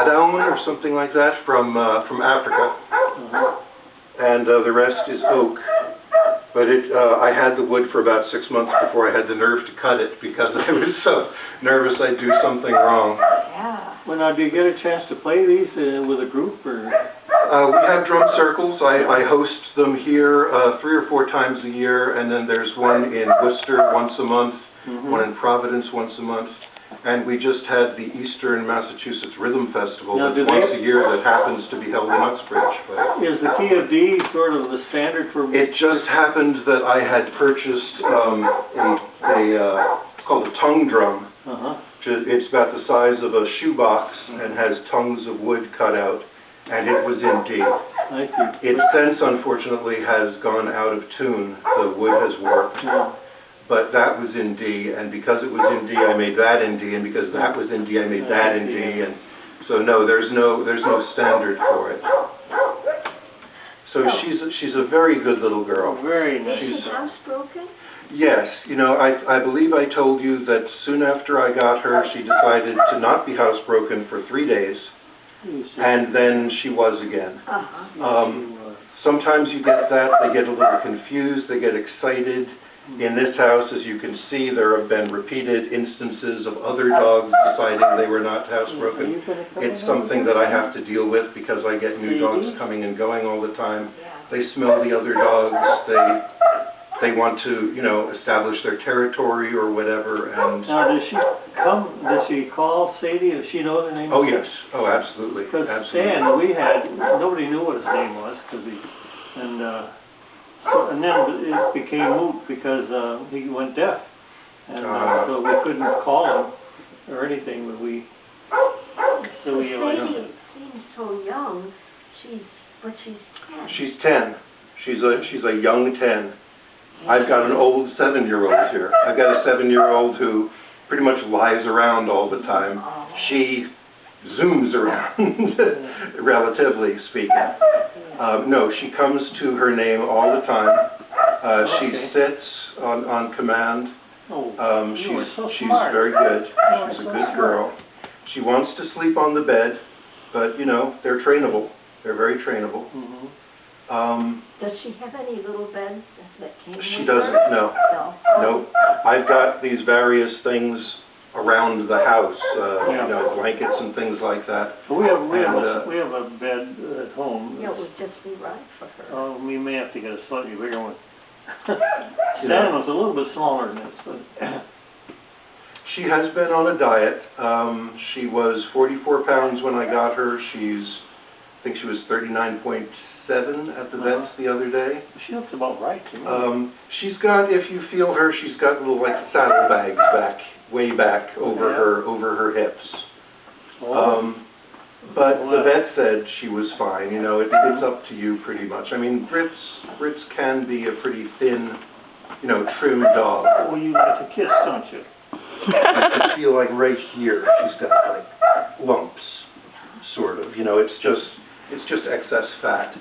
Haddown or something like that from Africa, and the rest is oak. But I had the wood for about 6 months before I had the nerve to cut it because I was so nervous I'd do something wrong. Yeah. Well, now, do you get a chance to play these with a group, or? We have drum circles. I host them here 3 or 4 times a year, and then there's one in Worcester once a month, one in Providence once a month. And we just had the Eastern Massachusetts Rhythm Festival that's once a year that happens to be held in Uxbridge. But is the key of D sort of the standard for... It just happened that I had purchased it's called a tongue drum. It's about the size of a shoebox and has tongues of wood cut out, and it was in D. I see. It since, unfortunately, has gone out of tune. The wood has warped. But that was in D, and because it was in D, I made that in D, and because that was in D, I made that in D, and so no, there's no standard for it. So she's a very good little girl. Very nice. Is she housebroken? Yes, you know, I believe I told you that soon after I got her, she decided to not be housebroken for 3 days, and then she was again. Sometimes you get that, they get a little confused, they get excited. In this house, as you can see, there have been repeated instances of other dogs deciding they were not housebroken. It's something that I have to deal with because I get new dogs coming and going all the time. They smell the other dogs. They want to, you know, establish their territory or whatever. And now, does she call Sadie? Does she know the name? Oh, yes. Oh, absolutely. Because absolutely. Stan, nobody knew what his name was, and then it became moot because he went deaf, and so we couldn't call him or anything. But Sadie seems so young. She's 10. She's 10. She's a young 10. I've got an old 7-year-old here. I've got a 7-year-old who pretty much lies around all the time. She zooms around, relatively speaking. No, she comes to her name all the time. She sits on command. She's very good. She's a good girl. She wants to sleep on the bed, but you know, they're trainable. They're very trainable. Does she have any little beds that came with her? She doesn't, no. No. I've got these various things around the house, you know, blankets and things like that. We have a bed at home. Yeah, it would just be right for her. Oh, we may have to get a slightly bigger one. Stan was a little bit smaller than this, but she has been on a diet. She was 44 pounds when I got her. I think she was 39.7 at the vet's the other day. She looks about right to me. She's got, if you feel her, she's got little like saddlebags way back over her hips. But the vet said she was fine. You know, it's up to you pretty much. I mean, Brits can be a pretty thin, you know, trim dog. Well, you like to kiss, don't you? I feel like right here she's got like lumps, sort of. You know, it's just excess fat.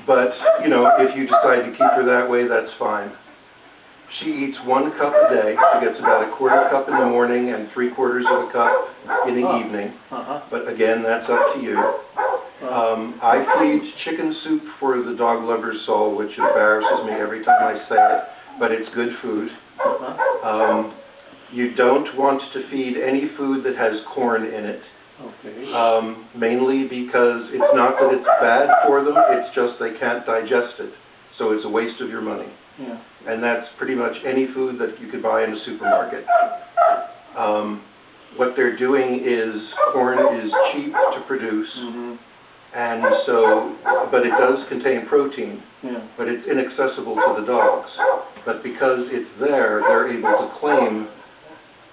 But, you know, if you decide to keep her that way, that's fine. She eats 1 cup a day. She gets about a 1/4 cup in the morning and 3/4 of a cup in the evening. But again, that's up to you. I feed chicken soup for the dog lover's soul, which embarrasses me every time I say it, but it's good food. You don't want to feed any food that has corn in it. Mainly because it's not that it's bad for them, it's just they can't digest it. So it's a waste of your money. And that's pretty much any food that you could buy in a supermarket. What they're doing is, corn is cheap to produce, and so, but it does contain protein, but it's inaccessible to the dogs. But because it's there, they're able to claim,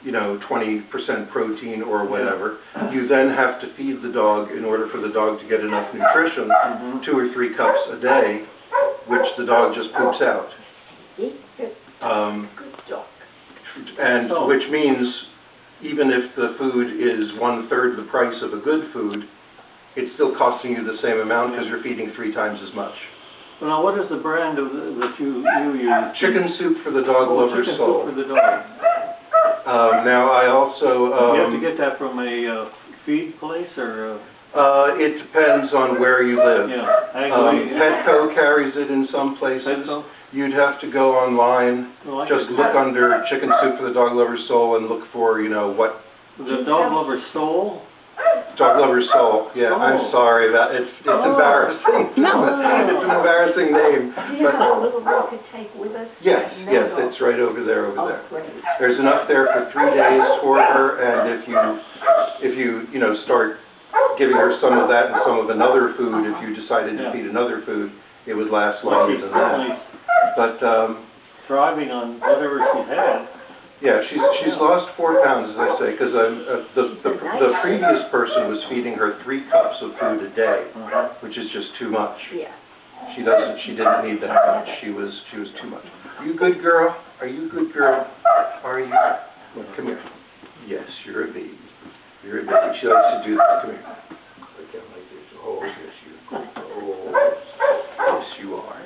you know, 20% protein or whatever. You then have to feed the dog in order for the dog to get enough nutrition, 2 or 3 cups a day, which the dog just poops out. And which means even if the food is 1/3 the price of a good food, it's still costing you the same amount because you're feeding 3 times as much. Well, now, what is the brand of that you use? Chicken soup for the dog lover's soul. Chicken soup for the dog. Now I also... you have to get that from a feed place or? It depends on where you live. Yeah, I agree. Petco carries it in some places. Petco? You'd have to go online, Well, I just could- look under Chicken Soup for the Dog Lover's Soul and look for, what, The Dog Lover's Soul? Dog Lover's Soul. Yeah, I'm Oh. sorry, it's embarrassing. No. It's an embarrassing name. Do you have a little we could take with us? Yes, No, yes, no. it's right over there, Oh, there. great. There's enough there for 3 days for her, and if you start giving her some of that and some of another food, if you decided to Yeah. feed another food, it would last Well, longer she's than certainly that. But, thriving on whatever she's had. yeah, she's lost 4 pounds, as I say, because the previous person was feeding her 3 cups of food a day, which is just too much. Yeah. She didn't need that much. She was too much. Are you a good girl? Are you a good girl? Are you? Come here. Yes, you're a baby. You're a baby. She likes to do that. Come here. Look at like this. Oh, yes, you're good. Oh, yes, you are.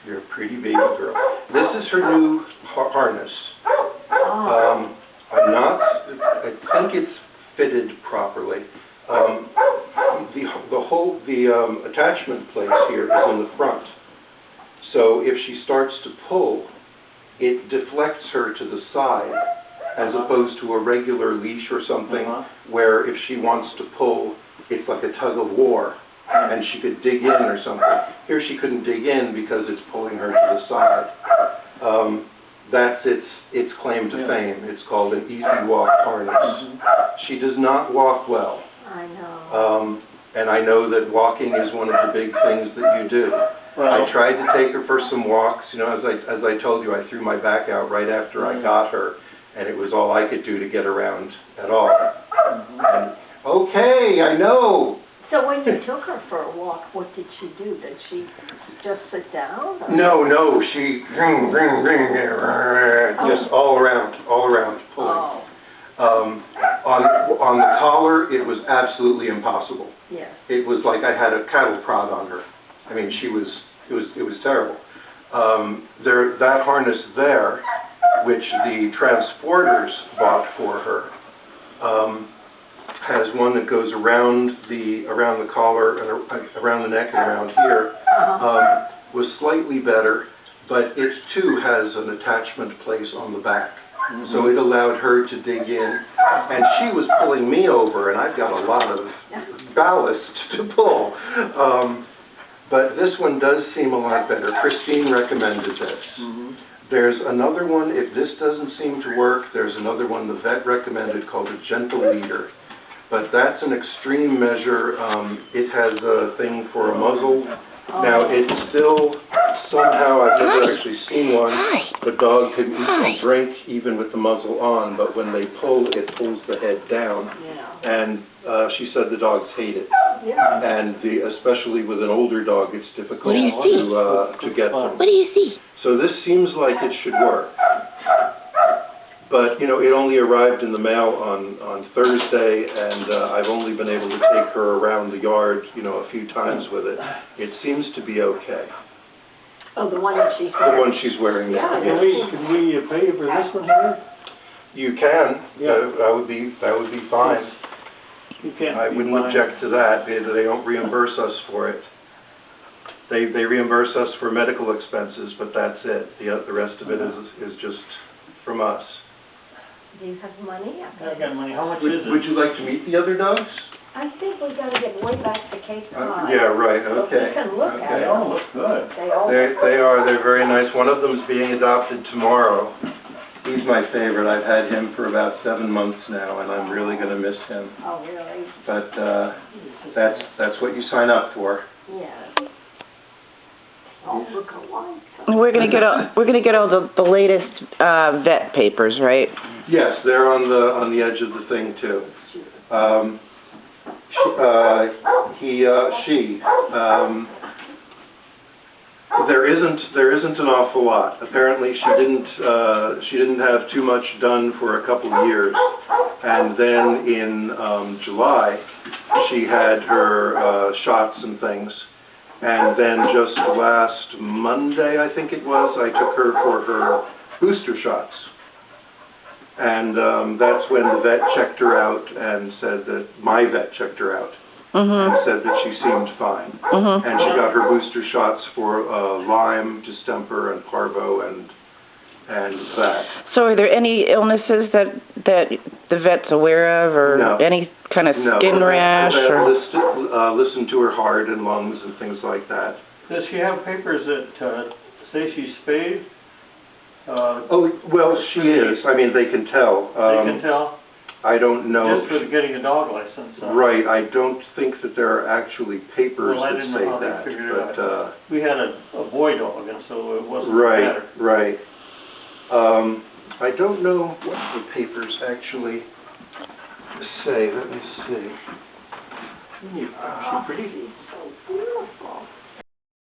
You're a pretty baby girl. This is her new harness. I think it's fitted properly. The attachment place here is in the front. So if she starts to pull, it deflects her to the side, as opposed to a regular leash or something, where if she wants to pull, it's like a tug of war, and she could dig in or something. Here she couldn't dig in because it's pulling her to the side. That's its claim to fame. It's called an Easy Walk harness. She does not walk well. I know. And I know that walking is one of the big things that you do. I tried to take her for some walks. As I told you, I threw my back out right after I got her, and it was all I could do to get around at all. And, okay, I know. So when you took her for a walk, what did she do? Did she just sit down? Or? No, she just all around pulling. Oh, On the collar, it was absolutely impossible. yes. It was like I had a cattle prod on her. I mean, it was terrible. That harness there, which the transporters bought for her, has one that goes around the collar and around the neck and around here. Was slightly better, but it too has an attachment place on the back. So it allowed her to dig in, and she was pulling me over, and I've got a lot of ballast to pull. But this one does seem a lot better. Christine recommended this. There's another one, if this doesn't seem to work, there's another one the vet recommended called a gentle leader. But that's an extreme measure. It has a thing for a muzzle. Now, it's still, somehow, I've never actually seen one, the dog can eat and drink even with the muzzle on, but when they pull, it pulls the head down. And she said the dogs hate it. And especially with an older dog, it's difficult to get them. What do you see? So this seems like it should work. But, it only arrived in the mail on Thursday, and I've only been able to take her around the yard, a few times with it. It seems to be okay. Oh, the one that she's The one she's wearing now. Yeah. Yes. Can we pay for this one here? You can. Yeah. That would be fine. You can't. I wouldn't object to that. They don't reimburse us for it. They reimburse us for medical expenses, but that's it. The rest of it is just from us. Do you have money? I got money. How much is it? Would you like to meet the other dogs? I think we gotta get way back to Cape Cod. Yeah, right, okay. We can look at They it. all look good. They all They're very nice. One of them's being adopted tomorrow. He's my favorite. I've had him for about 7 months now, and I'm really going to miss him. Oh, really? But that's what you sign up for. Yeah. All look alike. We're gonna get all the latest vet papers, right? Yes, they're on the edge of the thing too. There isn't an awful lot. Apparently, she didn't have too much done for a couple of years, and then in July, she had her shots and things. And then just last Monday, I think it was, I took her for her booster shots. And that's when the vet checked her out and said that, my vet checked her out and said that she seemed fine. And she got her booster shots for Lyme, distemper, and parvo, and that. So are there any illnesses that the vet's aware of, or No. any kind of No, skin the rash? vet Or? listened to her heart and lungs and things like that. Does she have papers that say she's spayed? Oh, well, she is. I mean, they can tell. They can tell? I don't know. Just for getting a dog license. Right. I don't think that there are actually papers Well, I that didn't say know how they that. figured it But out. We had a boy dog, and so it wasn't right, matter. right. I don't know what the papers actually say. Let me see. She's pretty. She's so beautiful.